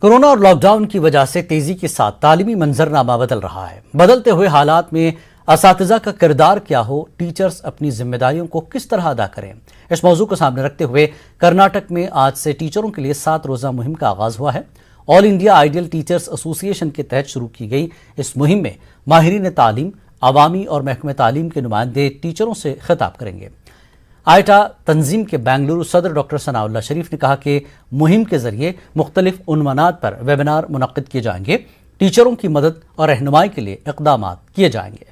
Corona اور lock down کی وجہ سے تیزی کے ساتھ تعلیمی منظرنامہ بدل رہا ہے۔ بدلتے ہوئے حالات میں اساتذہ کا کردار کیا ہو، ٹیچرز اپنی ذمہ داریوں کو کس طرح ادا کریں، اس موضوع کو سامنے رکھتے ہوئے کرناٹک میں آج سے ٹیچروں کے لیے 7 روزہ مہم کا آغاز ہوا ہے۔ آل انڈیا آئیڈیل ٹیچرز ایسوسی ایشن کے تحت شروع کی گئی اس مہم میں ماہرین تعلیم، عوامی اور محکمہ تعلیم کے نمائندے ٹیچروں سے خطاب کریں گے۔ آئیٹا تنظیم کے بنگلورو صدر ڈاکٹر ثناء اللہ شریف نے کہا کہ مہم کے ذریعے مختلف عنوانات پر ویبینار منعقد کیے جائیں گے، ٹیچروں کی مدد اور رہنمائی کے لیے اقدامات کیے جائیں گے۔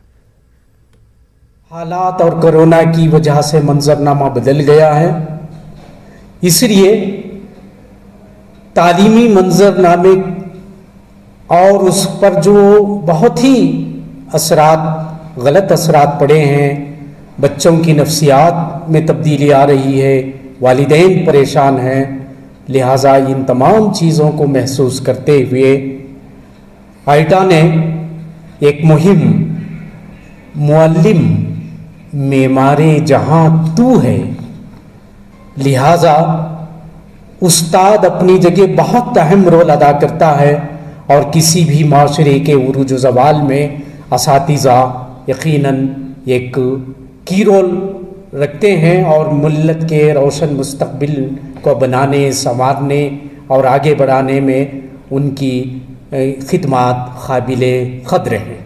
حالات اور کورونا کی وجہ سے منظرنامہ بدل گیا ہے، اس لیے تعلیمی منظرنامے اور اس پر جو بہت ہی غلط اثرات پڑے ہیں، بچوں کی نفسیات میں تبدیلی آ رہی ہے، والدین پریشان ہیں، لہٰذا ان تمام چیزوں کو محسوس کرتے ہوئے آئیٹا نے ایک مہم معلم معمار جہاں تو ہے، لہٰذا استاد اپنی جگہ بہت اہم رول ادا کرتا ہے اور کسی بھی معاشرے کے عروج و زوال میں اساتذہ یقیناً ایک کی رول رکھتے ہیں اور ملت کے روشن مستقبل کو بنانے، سنوارنے اور آگے بڑھانے میں ان کی خدمات قابل قدر ہیں۔